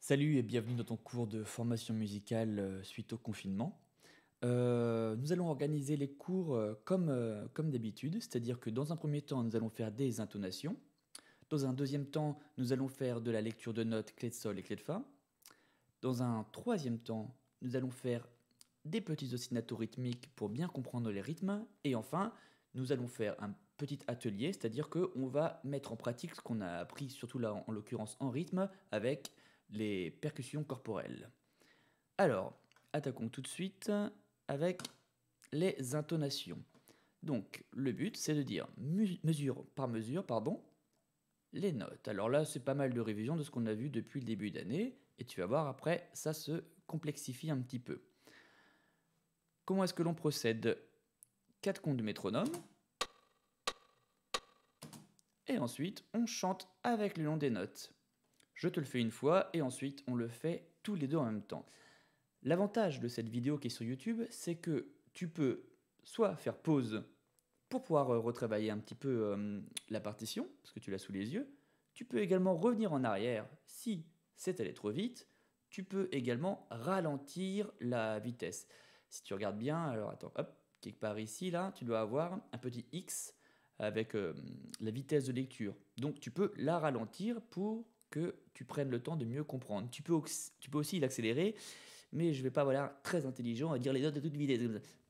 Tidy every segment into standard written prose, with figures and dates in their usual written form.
Salut et bienvenue dans ton cours de formation musicale suite au confinement. Nous allons organiser les cours comme d'habitude, c'est-à-dire que dans un premier temps, nous allons faire des intonations. Dans un deuxième temps, nous allons faire de la lecture de notes clé de sol et clé de fa. Dans un troisième temps, nous allons faire des petits ostinatos rythmiques pour bien comprendre les rythmes. Et enfin, nous allons faire un petit atelier, c'est-à-dire qu'on va mettre en pratique ce qu'on a appris, surtout là en l'occurrence en rythme, avec les percussions corporelles. Alors, attaquons tout de suite avec les intonations. Donc, le but, c'est de dire mesure par mesure, les notes. Alors là, c'est pas mal de révision de ce qu'on a vu depuis le début d'année, et tu vas voir après, ça se complexifie un petit peu. Comment est-ce que l'on procède? 4 comptes de métronome, et ensuite, on chante avec le long des notes. Je te le fais une fois, et ensuite, on le fait tous les deux en même temps. L'avantage de cette vidéo qui est sur YouTube, c'est que tu peux soit faire pause pour pouvoir retravailler un petit peu la partition, parce que tu l'as sous les yeux. Tu peux également revenir en arrière si c'est allé trop vite. Tu peux également ralentir la vitesse. Si tu regardes bien, alors attends, hop, quelque part ici, là, tu dois avoir un petit X avec la vitesse de lecture. Donc tu peux la ralentir pour que tu prennes le temps de mieux comprendre. Tu peux aussi l'accélérer, mais je ne vais pas, voilà, très intelligent à dire les notes de toute vitesse.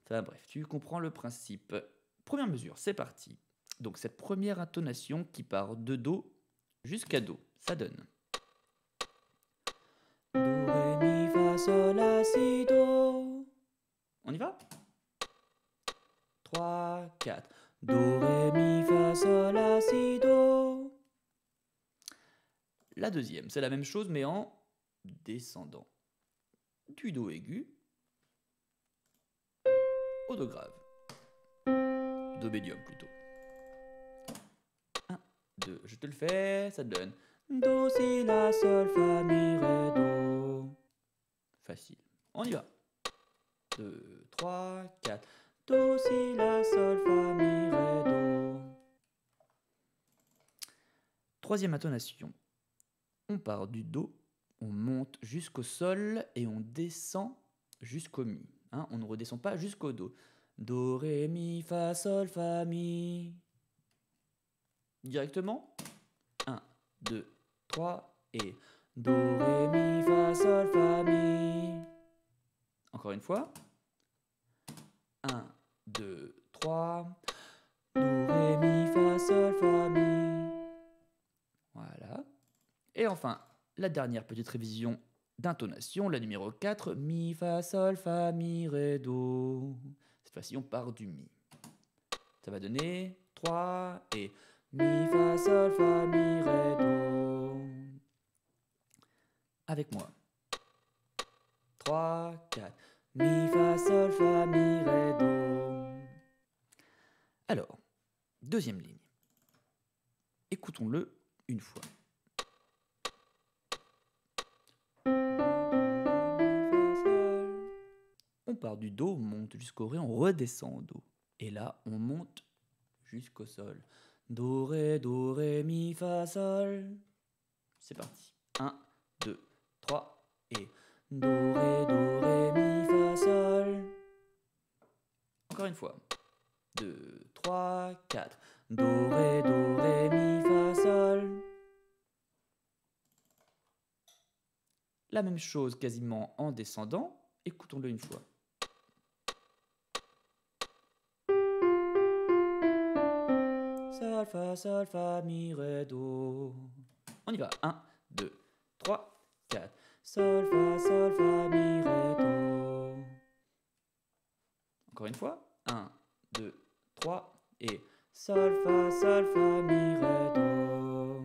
Enfin bref, tu comprends le principe. Première mesure, c'est parti. Donc cette première intonation qui part de Do jusqu'à Do, ça donne Do, Ré, Mi, Fa, Sol, La, Si, Do. On y va? 3, 4. Do, Ré, Mi, Fa, Sol, La, Si, Do. La deuxième, c'est la même chose mais en descendant. Du Do aigu au Do grave. Do médium plutôt. 1, 2, je te le fais, ça te donne Do, Si, La, Sol, Fa, Mi, Ré, Do. Facile. On y va. 2, 3, 4. Do, Si, La, Sol, Fa, Mi, Ré, Do. Troisième intonation. On part du Do, on monte jusqu'au Sol et on descend jusqu'au Mi. Hein, on ne redescend pas jusqu'au Do. Do, Ré, Mi, Fa, Sol, Fa, Mi. Directement. 1, 2, 3 et Do, Ré, Mi, Fa, Sol, Fa, Mi. Encore une fois. 1, 2, 3. Do, Ré, Mi, Fa, Sol, Fa, Mi. Voilà. Et enfin, la dernière petite révision d'intonation, la numéro 4. Mi, Fa, Sol, Fa, Mi, Ré, Do. Cette fois-ci, on part du Mi. Ça va donner 3 et Mi, Fa, Sol, Fa, Mi, Ré, Do. Avec moi. 3, 4. Mi, Fa, Sol, Fa, Mi, Ré, Do. Alors, deuxième ligne. Écoutons-le une fois. On part du Do, on monte jusqu'au Ré, on redescend au Do. Et là, on monte jusqu'au Sol. Do, Ré, Mi, Fa, Sol. C'est parti. 1, 2, 3 et Do, Ré, Mi, Fa, Sol. Encore une fois. 2, 3, 4. Do, Ré, Mi, Fa, Sol. La même chose quasiment en descendant. Écoutons-le une fois. Sol, Fa, Mi, Ré, Do. On y va. 1, 2, 3, 4. Sol, Fa, Mi, Ré, Do. Encore une fois. 1, 2, 3 et Sol, Fa, Mi, Ré, Do.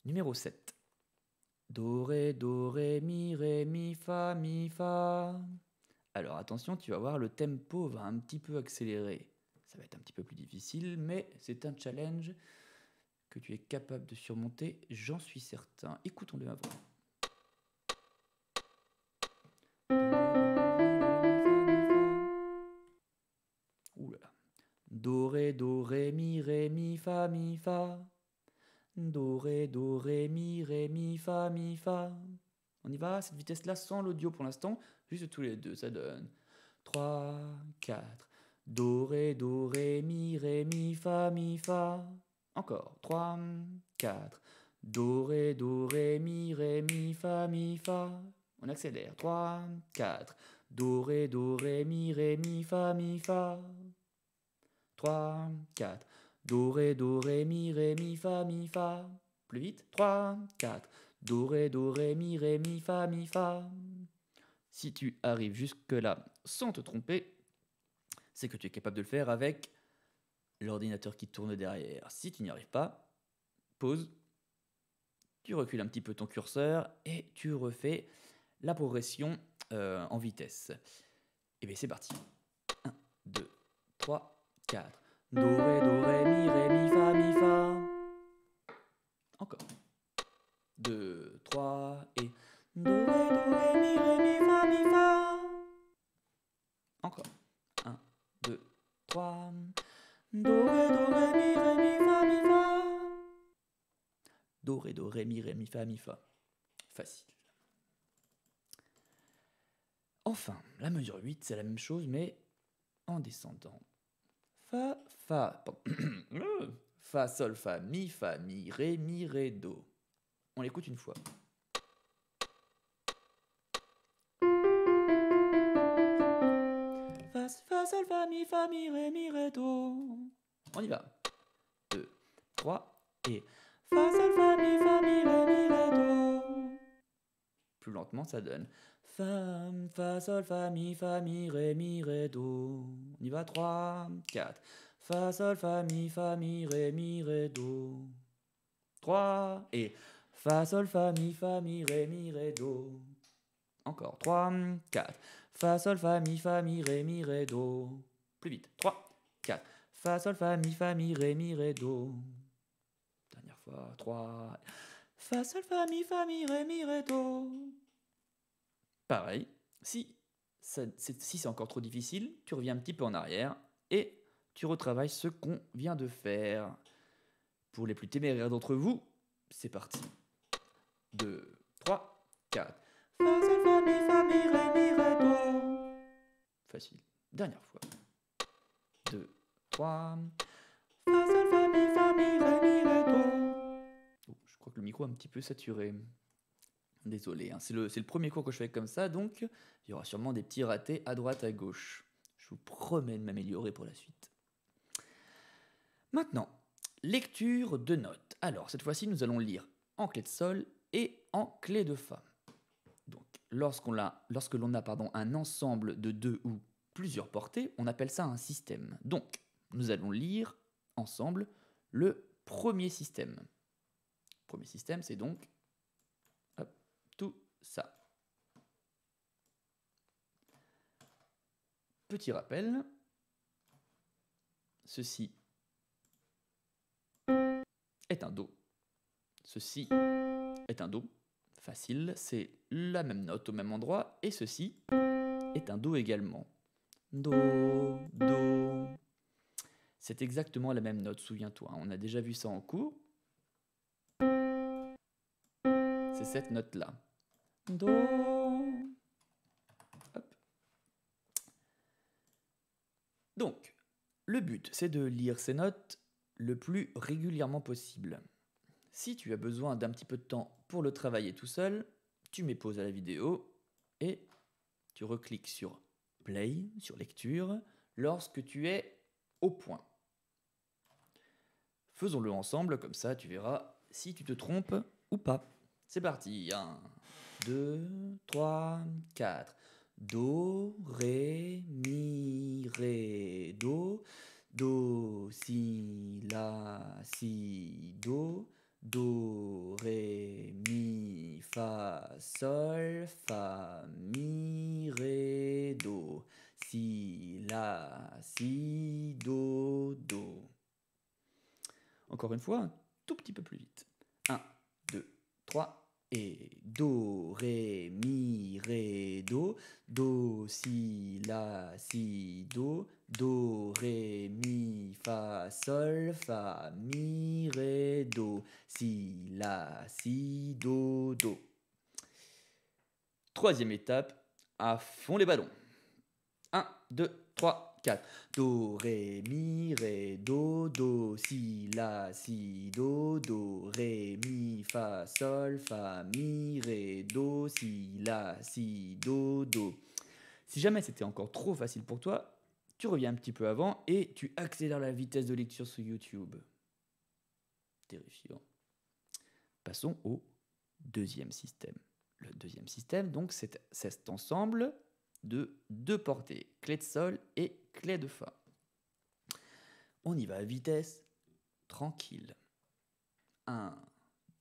Numéro 7. Do, Ré, Mi, Fa, Mi, Fa. Alors attention, tu vas voir, le tempo va un petit peu accélérer. Ça va être un petit peu plus difficile, mais c'est un challenge que tu es capable de surmonter, j'en suis certain. Écoutons-le avant. Ouh là là. Do, Ré, Mi, Fa, Mi, Fa. Do, ré, mi, fa, mi, fa. On y va à cette vitesse-là sans l'audio pour l'instant, juste tous les deux, ça donne 3, 4. Do, ré, mi, fa, mi, fa. Encore, 3, 4. Do, ré, mi, fa, mi, fa. On accélère, 3, 4. Do, ré, mi, fa, mi, fa. 3, 4. Do, ré, mi, fa, mi, fa. Plus vite, 3, 4. Do, ré, mi, fa, mi, fa. Si tu arrives jusque-là sans te tromper, c'est que tu es capable de le faire avec l'ordinateur qui tourne derrière. Si tu n'y arrives pas, pause, tu recules un petit peu ton curseur et tu refais la progression en vitesse. Et bien c'est parti. 1, 2, 3, 4. Do, ré, mi, fa, mi, fa. Encore. 2, 3 et Do, ré, mi, fa, mi, fa. Encore. 1, 2, 3. Do, ré, mi, fa, mi, fa. Do, ré, mi, fa, mi, fa. Facile. Enfin, la mesure 8, c'est la même chose, mais en descendant. Fa, fa, fa, sol, fa, mi, ré, do. On l'écoute une fois. Fa, sol, fa, mi, ré, do. On y va. 2, 3 et fa, sol, fa, mi, ré, do. Plus lentement, ça donne fa, sol, fa, mi, ré, do. On y va, 3, 4. Fa, sol, fa, mi, ré, do. 3 et fa, sol, fa, mi, ré, do. Encore, 3, 4. Fa, sol, fa, mi, ré, do. Plus vite, 3, 4. Fa, sol, fa, mi, ré, do. Dernière fois, 3. Fa, sol, fa, mi, ré, do. Pareil, si c'est encore trop difficile, tu reviens un petit peu en arrière et tu retravailles ce qu'on vient de faire. Pour les plus téméraires d'entre vous, c'est parti. 2, 3, 4. Fa, sol, fa, mi, ré, do. Facile. Dernière fois. 2, 3. Fa, sol, fa, mi, ré, do. Oh, je crois que le micro est un petit peu saturé. Désolé, hein, c'est le premier cours que je fais comme ça, donc il y aura sûrement des petits ratés à droite, à gauche. Je vous promets de m'améliorer pour la suite. Maintenant, lecture de notes. Alors, cette fois-ci, nous allons lire en clé de sol et en clé de fa. Donc, lorsque l'on a un ensemble de deux ou plusieurs portées, on appelle ça un système. Donc, nous allons lire ensemble le premier système. Le premier système, c'est donc hop, tout ça. Petit rappel, ceci est un Do. Ceci est un Do. Facile, c'est la même note au même endroit. Et ceci est un Do également. Do, Do. C'est exactement la même note, souviens-toi. On a déjà vu ça en cours. C'est cette note-là. Do. Hop. Donc, le but, c'est de lire ces notes le plus régulièrement possible. Si tu as besoin d'un petit peu de temps pour le travailler tout seul, tu mets pause à la vidéo et tu recliques sur Play, sur Lecture, lorsque tu es au point. Faisons-le ensemble, comme ça tu verras si tu te trompes ou pas. C'est parti, 1, 2, 3, 4. Do, ré, mi, ré, do. Do, si, la, si, do. Do, ré, mi, fa, sol, fa, mi, ré, do. Si, la, si, do, do. Encore une fois, un tout petit peu plus vite. 1, 2, 3 et Do, Ré, Mi, Ré, Do. Do, Si, La, Si, Do. do, ré, mi, fa, sol, fa, mi, ré, do, si, la, si, do, do. Troisième étape, à fond les ballons. 1, 2, 3, 4. Do, ré, mi, ré, do, si, la, si, do, ré, mi, fa, sol, fa, mi, ré, do, si, la, si, do. Si jamais c'était encore trop facile pour toi, tu reviens un petit peu avant et tu accélères la vitesse de lecture sur YouTube. Terrifiant. Passons au deuxième système. Le deuxième système, donc, c'est cet ensemble de deux portées, clé de sol et clé de fa. On y va à vitesse tranquille. 1,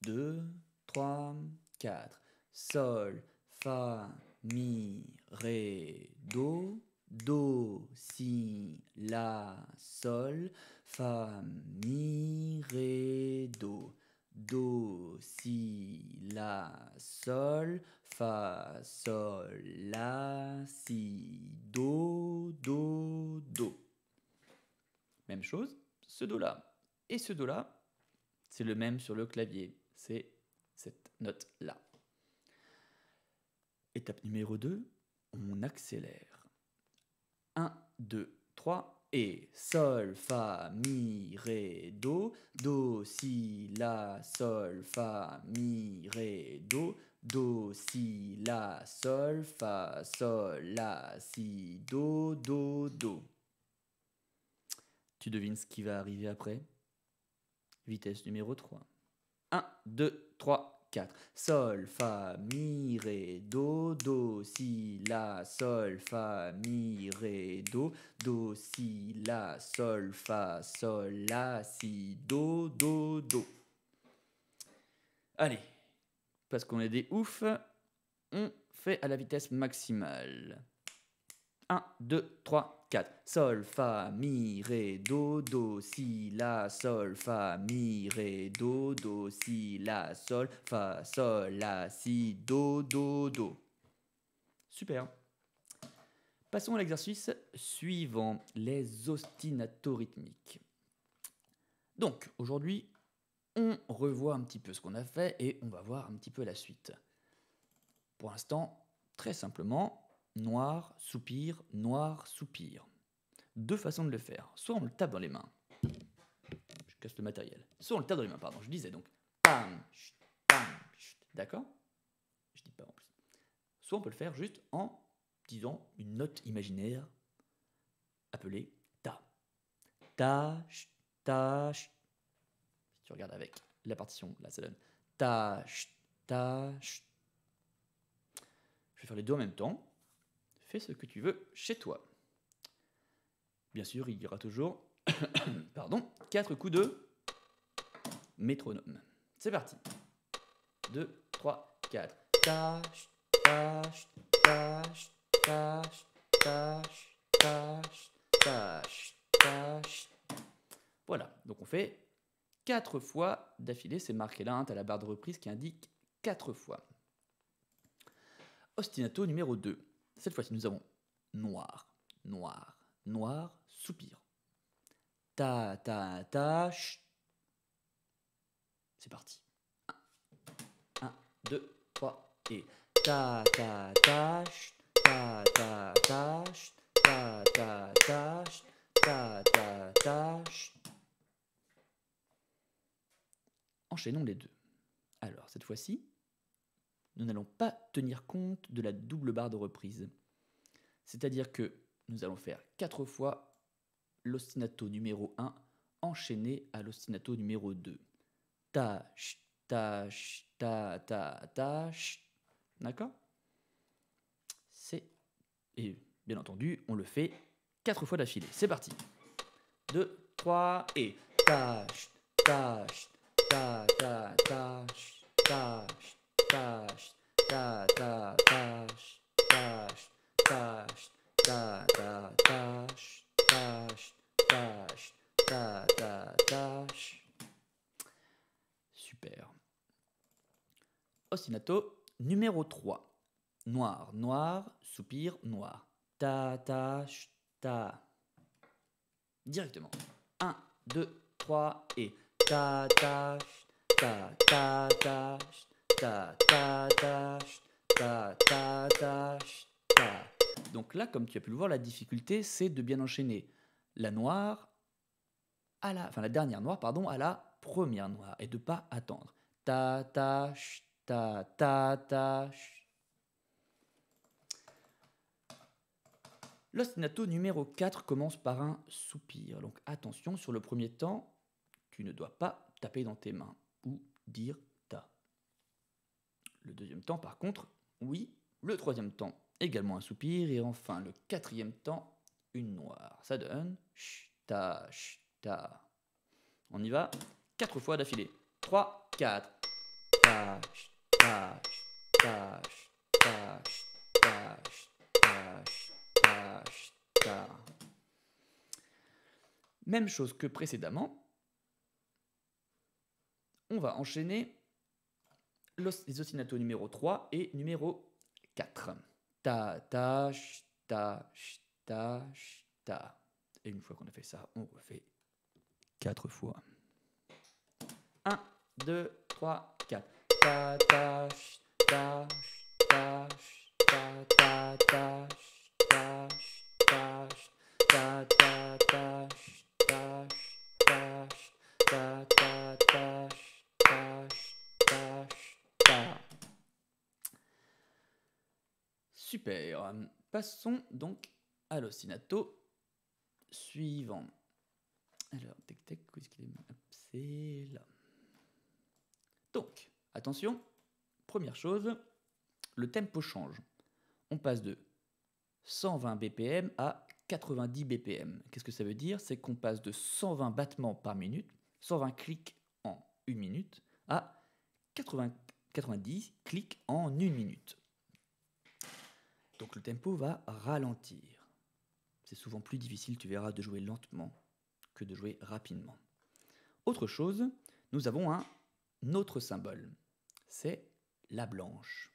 2, 3, 4. Sol, fa, mi, ré, do, si, la, sol, fa, mi, ré, do, si, la, sol, fa, sol, la, si, do. Même chose, ce do-là et ce do-là, c'est le même sur le clavier, c'est cette note-là. Étape numéro 2, on accélère. 1, 2, 3 et sol, fa, mi, ré, do, si, la, sol, fa, mi, ré, do, si, la, sol, fa, sol, la, si, do. Tu devines ce qui va arriver après? Vitesse numéro 3. 1, 2, 3, 4. Sol, fa, mi, ré, do, si, la, sol, fa, mi, ré, do, si, la, sol, fa, sol, la, si, do. Allez, parce qu'on est des oufs, on fait à la vitesse maximale. 1, 2, 3, 4. Sol, fa, mi, ré, do, si, la, sol, fa, mi, ré, do, si, la, sol, fa, sol, la, si, do. Super. Passons à l'exercice suivant, les ostinatos rythmiques. Donc, aujourd'hui, on revoit un petit peu ce qu'on a fait et on va voir un petit peu la suite. Pour l'instant, très simplement, noir, soupir, noir, soupir. Deux façons de le faire. Soit on le tape dans les mains. Je casse le matériel. Soit on le tape dans les mains, pardon. Je disais donc. Pam, chut, pam, chut. D'accord? Je dis pas en plus. Soit on peut le faire juste en disant une note imaginaire appelée ta. Ta, chut, ta, chut. Si tu regardes avec la partition, là ça donne ta, chut, ta, chut. Je vais faire les deux en même temps. Fais ce que tu veux chez toi. Bien sûr, il y aura toujours pardon, 4 coups de métronome. C'est parti. 2, 3, 4. Tâche, tâche, tâche, tâche, tâche, tâche, tâche, tâche. Voilà, donc on fait 4 fois d'affilée. C'est marqué là, hein, tu as la barre de reprise qui indique 4 fois. Ostinato numéro 2. Cette fois-ci, nous avons noir, noir, noir, soupir. Ta, chut. C'est parti. 1, 2, 3 et ta, chut, ta, chut, ta, chut, ta, chut. Enchaînons les deux. Alors, cette fois-ci, nous n'allons pas tenir compte de la double barre de reprise. C'est-à-dire que nous allons faire 4 fois l'ostinato numéro 1 enchaîné à l'ostinato numéro 2. Ta, chut, ta, chut, ta, chut. D'accord? Et bien entendu, on le fait 4 fois d'affilée. C'est parti. 2, 3 et ta, chut, ta, chut, ta, chut, ta, chut, ta, chut, ta, chut, ta, chut, ta, chut, ta, chut, ta, chut, ta, chut, ta, chut. Super. Ostinato numéro 3. Noir, noir, soupir, noir. Ta, chut, ta. directement. 1, 2, 3 et ta ta ta ta ta ta ta ta ta ta ta ta. Donc là, comme tu as pu le voir, la difficulté, c'est de bien enchaîner la noire la dernière noire, pardon, à la première noire et de pas attendre. Ta ta ta ta ta. L'ostinato numéro 4 commence par un soupir. Donc attention, sur le premier temps, tu ne dois pas taper dans tes mains ou dire ta. Le deuxième temps, par contre, oui. Le troisième temps, également un soupir. Et enfin, le quatrième temps, une noire. Ça donne ta, ta. On y va 4 fois d'affilée. 3, 4. Ta, ta, ta, ta, ta, ta, ta, ta. Même chose que précédemment. On va enchaîner les ostinato numéro 3 et numéro 4. Ta, ta, ta, ta, ta. Et une fois qu'on a fait ça, on refait 4 fois. 1, 2, 3, 4. Ta, ta, ta, ta, ta, ta, ta, ta, ta, ta, ta, ta, ta, ta, ta, ta, super. Passons donc à l'ostinato suivant. Alors, tac, tac, où est-ce qu'il est? C'est là. Donc, attention, première chose, le tempo change. On passe de 120 BPM à 90 BPM. Qu'est-ce que ça veut dire? C'est qu'on passe de 120 battements par minute, 120 clics en 1 minute, à 90 clics en 1 minute. Donc le tempo va ralentir. C'est souvent plus difficile, tu verras, de jouer lentement que de jouer rapidement. Autre chose, nous avons un autre symbole. C'est la blanche.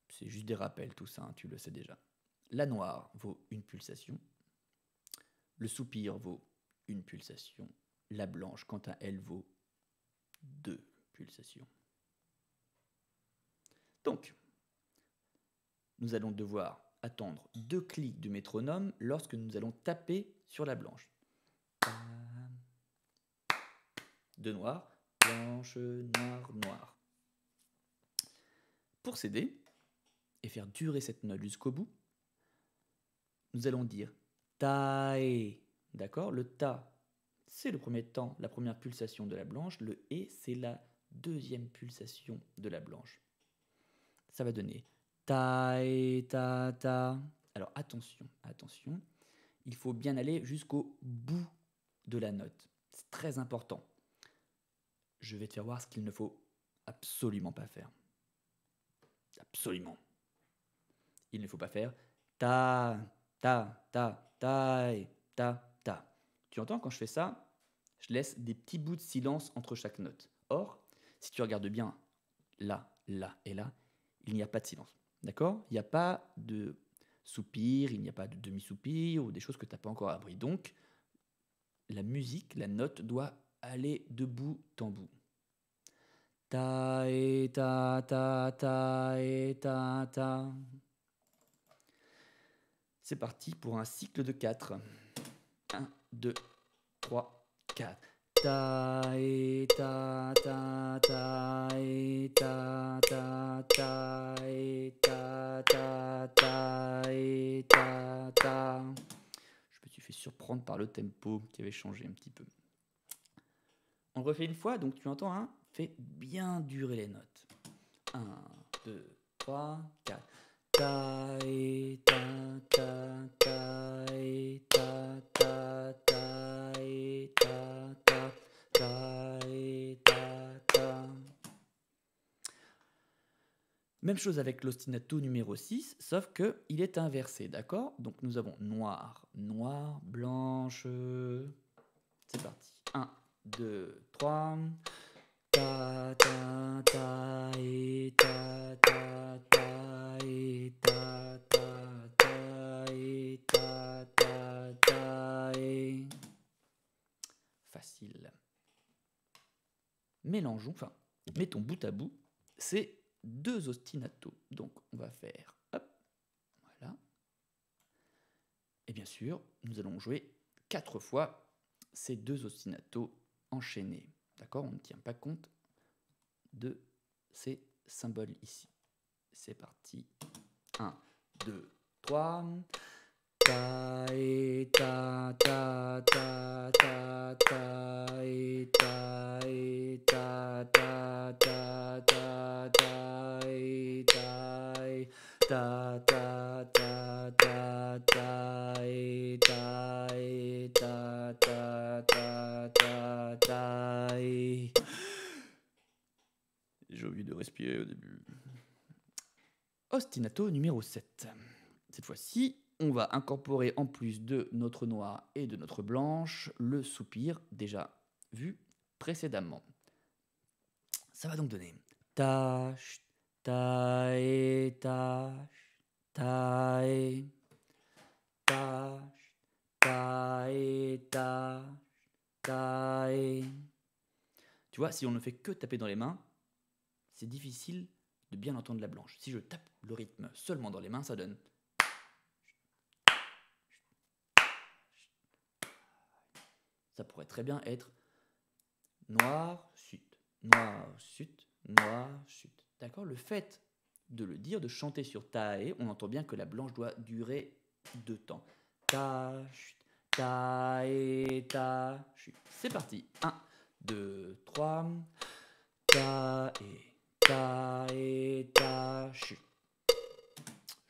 C'est juste des rappels, tout ça, hein, tu le sais déjà. La noire vaut une pulsation. Le soupir vaut une pulsation. La blanche, quant à elle, vaut 2 pulsations. Donc, nous allons devoir attendre 2 clics du métronome lorsque nous allons taper sur la blanche. De noir, blanche, noir, noir. Pour s'aider et faire durer cette note jusqu'au bout, nous allons dire tae. D'accord? Le ta, c'est le premier temps, la première pulsation de la blanche. Le et, c'est la deuxième pulsation de la blanche. Ça va donner tae, ta, ta. Alors attention, attention. Il faut bien aller jusqu'au bout de la note. C'est très important. Je vais te faire voir ce qu'il ne faut absolument pas faire. Absolument. Il ne faut pas faire ta, ta, ta, ta, ta, ta. Tu entends quand je fais ça, je laisse des petits bouts de silence entre chaque note. Or, si tu regardes bien là, là et là, il n'y a pas de silence. D'accord? Il n'y a pas de soupir, il n'y a pas de demi-soupir ou des choses que tu n'as pas encore appris. Donc, la musique, la note doit aller de bout en bout. Ta et ta ta ta et ta ta. C'est parti pour un cycle de 4. 1, 2, 3, 4. Ta et ta ta ta et ta ta ta et ta ta ta et ta ta. Je me suis fait surprendre par le tempo qui avait changé un petit peu. On refait une fois, donc tu entends, hein? Fais bien durer les notes. 1, 2, 3, 4. Ta et ta ta ta et ta ta ta et ta ta ta et ta ta. Même chose avec l'ostinato numéro 6, sauf qu'il est inversé, d'accord? Donc nous avons noir, noir, blanche. C'est parti. 1, 2, 3. Ta ta ta et ta ta ta et ta ta ta et ta ta ta tae. Facile. Mélangeons, enfin, mettons bout à bout ces deux ostinatos. Donc, on va faire, hop, voilà. Et bien sûr, nous allons jouer 4 fois ces deux ostinatos enchaînés. D'accord? On ne tient pas compte de ces symboles ici. C'est parti. 1, 2, 3. Ta et ta ta ta ta ta et ta et ta ta ta ta ta et ta et ta ta ta ta ta et ta et ta ta ta ta ta et... J'ai oublié de respirer au début. Ostinato numéro 7. Cette fois-ci, on va incorporer en plus de notre noir et de notre blanche le soupir déjà vu précédemment. Ça va donc donner tâche, tae, tâche, tae, tâche, tae, tâche, tae. Tu vois, si on ne fait que taper dans les mains, c'est difficile de bien entendre la blanche. Si je tape le rythme seulement dans les mains, ça donne. Ça pourrait très bien être noir, sud, noir, sud, noir, sud. D'accord? Le fait de le dire, de chanter sur tae, on entend bien que la blanche doit durer 2 temps. Ta, chut, tae, ta, chut. C'est parti. 1, 2, 3. Tae, tae, ta, chut.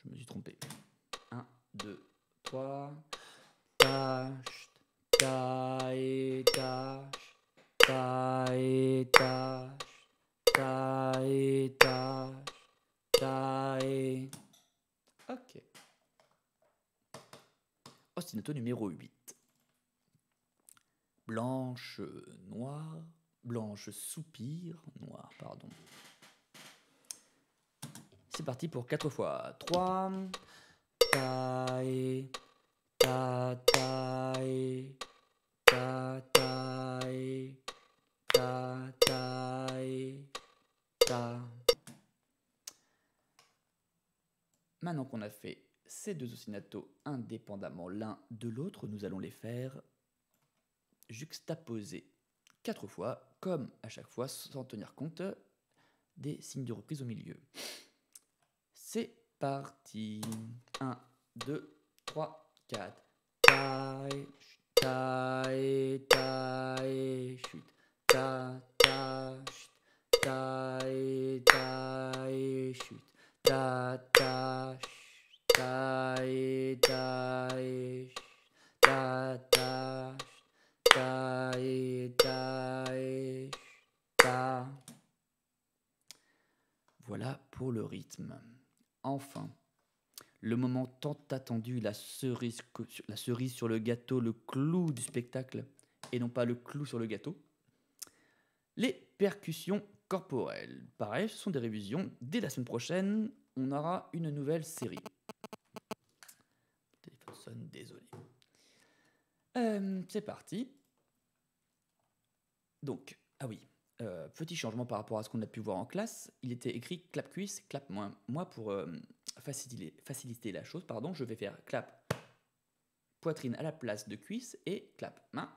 Je me suis trompé. 1, 2, 3. Ta, chut, tae, ta, tae, ta, tae, ta, tae. Ok. Ostinato numéro 8. Blanche, noire, blanche, soupir, noir, pardon. C'est parti pour 4 fois. 3. Tae, ta, tae, ta, tae, ta, tae, ta. Maintenant qu'on a fait ces deux ostinatos indépendamment l'un de l'autre, nous allons les faire juxtaposer 4 fois, comme à chaque fois, sans tenir compte des signes de reprise au milieu. C'est parti. 1, 2, 3, 4. Tae, tae, tae, chut. Ta, ta, chut. Tae, tae, chut. Ta, ta, chut. Tae, tae, chut. Ta, ta, chut. Tae, tae, chut. Ta. Voilà pour le rythme. Enfin, le moment tant attendu, la cerise sur le gâteau, le clou du spectacle, et non pas le clou sur le gâteau. Les percussions corporelles. Pareil, ce sont des révisions. Dès la semaine prochaine, on aura une nouvelle série. Le téléphone sonne, désolé. C'est parti. Donc, ah oui, petit changement par rapport à ce qu'on a pu voir en classe. Il était écrit clap cuisse, clap main. Moi, pour faciliter la chose, pardon, je vais faire clap poitrine à la place de cuisse et clap main.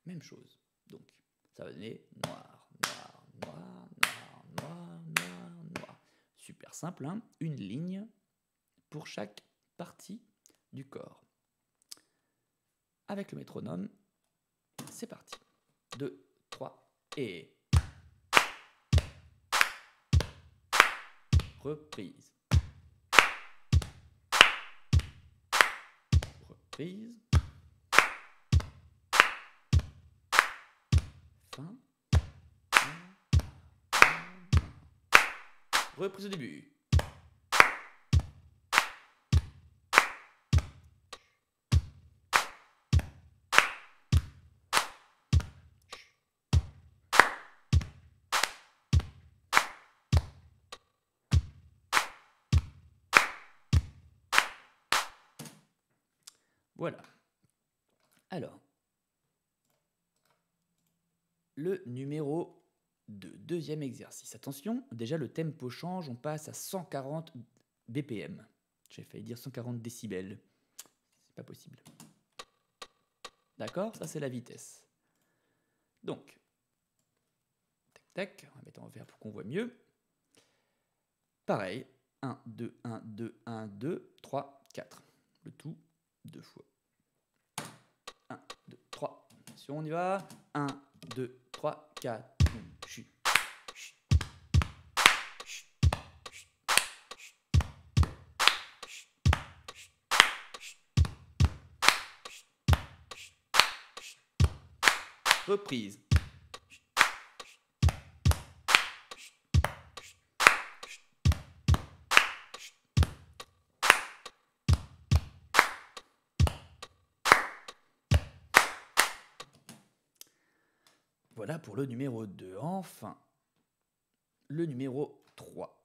Même chose. Donc, ça va donner noir, noir, noir, noir, noir, noir, noir. Super simple, hein? Une ligne pour chaque partie du corps. Avec le métronome, c'est parti. 2, 3 et... Reprise. Reprise. Fin. Reprise au début. Voilà. Alors, le numéro 2, deuxième exercice. Attention, déjà le tempo change, on passe à 140 BPM. J'ai failli dire 140 décibels. C'est pas possible. D'accord? Ça, c'est la vitesse. Donc, tac, tac, on va mettre en vert pour qu'on voit mieux. Pareil, 1, 2, 1, 2, 1, 2, 3, 4. Le tout 2 fois. 1, 2, 3. Attention, on y va. 1, 2, 3, 4. Chut. Reprise. Voilà pour le numéro 2. Enfin, le numéro 3.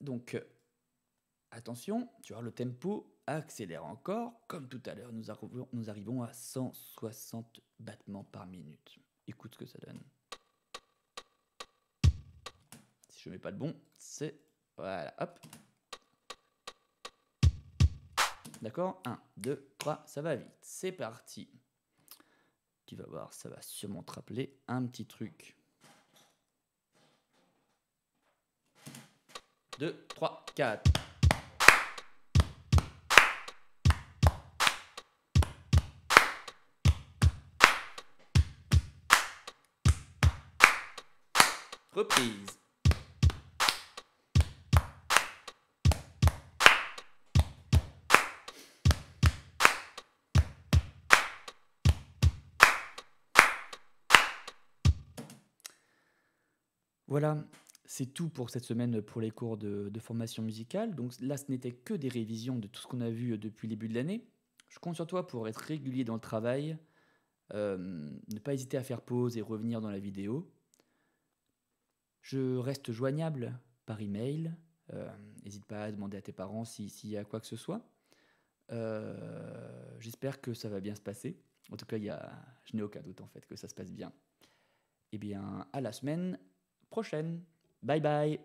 Donc, attention, tu vois, le tempo accélère encore. Comme tout à l'heure, nous arrivons à 160 battements par minute. Écoute ce que ça donne. Si je mets pas le bon, c'est... Voilà, hop. D'accord? 1, 2, 3, ça va vite. C'est parti. Tu vas voir, ça va sûrement te rappeler un petit truc. 2, 3, 4. Reprise. Voilà, c'est tout pour cette semaine pour les cours de formation musicale. Donc là, ce n'était que des révisions de tout ce qu'on a vu depuis le début de l'année. Je compte sur toi pour être régulier dans le travail, ne pas hésiter à faire pause et revenir dans la vidéo. Je reste joignable par email. N'hésite pas à demander à tes parents s'il y a quoi que ce soit. J'espère que ça va bien se passer. En tout cas, je n'ai aucun doute en fait que ça se passe bien. Eh bien, à la semaine prochaine. Bye bye.